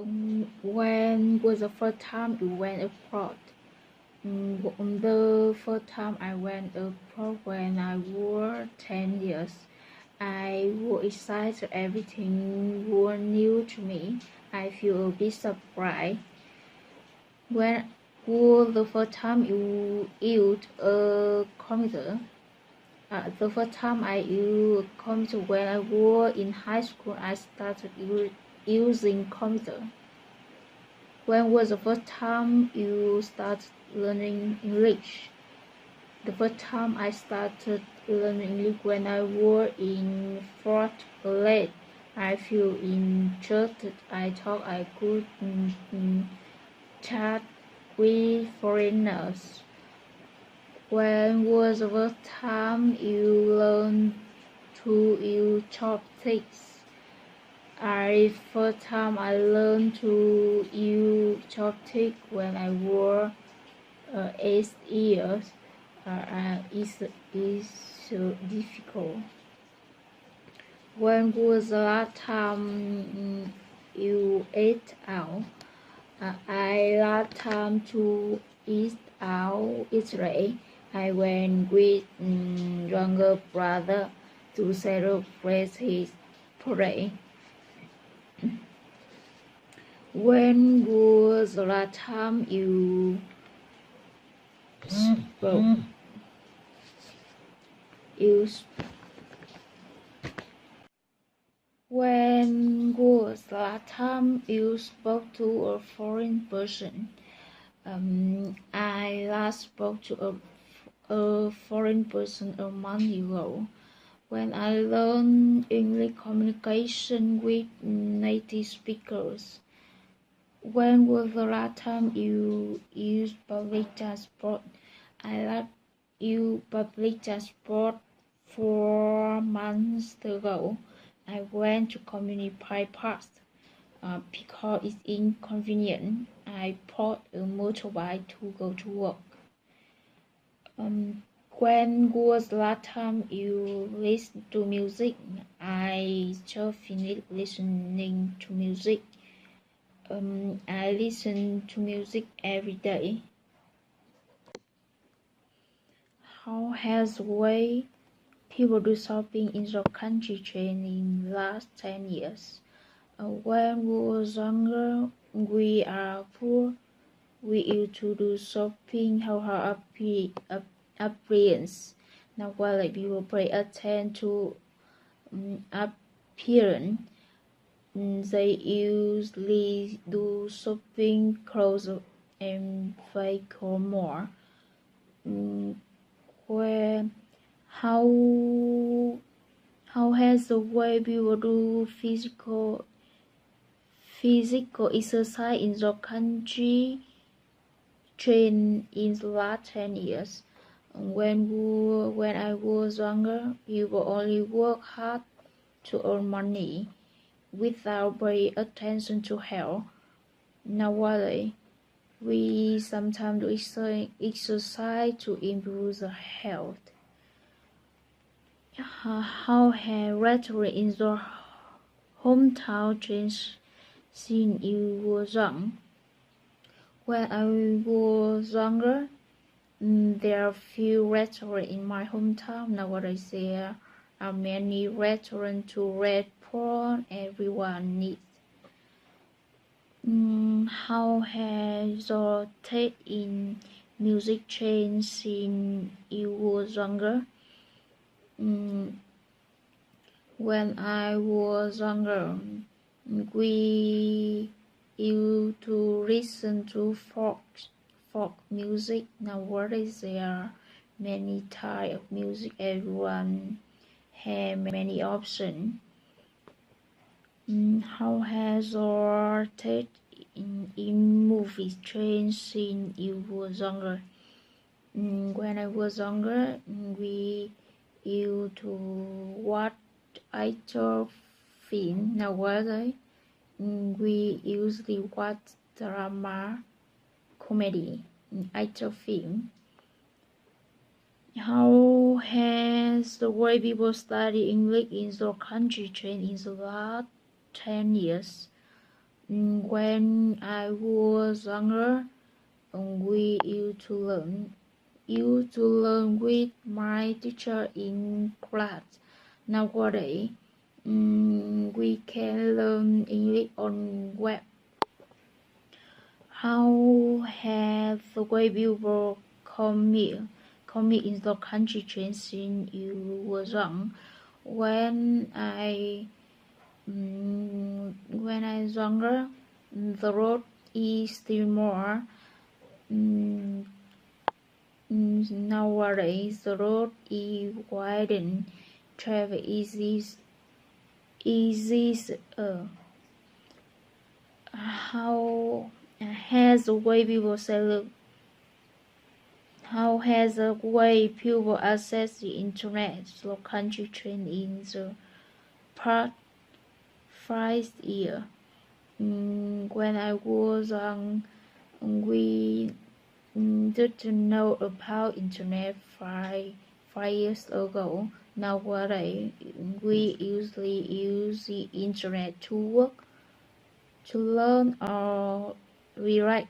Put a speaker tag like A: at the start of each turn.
A: When was the first time you went abroad? The first time I went abroad when I was 10 years. I was excited. Everything was new to me. I feel a bit surprised. When was the first time you used a computer? The first time I used a computer when I was in high school. I started using computer. When was the first time you started learning English? The first time I started learning English when I was in fourth grade. I feel interested. I thought I could chat with foreigners. When was the first time you learned to use chopsticks? First time I learned to use chopsticks when I was 8 years. It's so difficult. When was the last time you ate out? I last time to eat out Israel. I went with younger brother to celebrate his birthday. When was the last time you spoke? When was the last time you spoke to a foreign person? I last spoke to a foreign person a month ago. When I learned English communication with native speakers. When was the last time you used public transport? I last used public transport 4 months ago. I went to community park because it's inconvenient. I bought a motorbike to go to work. When was the last time you listened to music? I just finished listening to music. I listen to music every day. How has the way people do shopping in your country changed in the last 10 years? When we were younger, we are poor. We used to do shopping, how our appearance. Now, while people pay attention to appearance, they usually do shopping clothes and vehicle more. How has the way people do physical exercise in your country changed in the last 10 years? When I was younger, people only work hard to earn money without paying attention to health. Nowadays, we sometimes do exercise to improve the health. How has rhetoric in your hometown changed since you were young? When I was younger, there are few restaurants in my hometown. Nowadays, there are many restaurants to red porn everyone needs. How has your taste in music changed since you were younger? When I was younger, we used to listen to folk music. Nowadays, there are many types of music. Everyone has many options. How has your taste in movies changed since you were younger? When I was younger, we used to watch action film. Nowadays, we usually watch drama, comedy, action film. How has the way people study English in your country changed in the last 10 years? When I was younger, we used to learn with my teacher in class. Nowadays, we can learn English on web. How has the way people commute in the country changed since you were young? When I was younger, the road is still more. Nowadays, the road is widened, travel easy. How has the way people say? How has the way people access the internet the country trend in the past 5 years? When I was young, we didn't know about internet five years ago. Nowadays, we usually use the internet to work, to learn, or relax.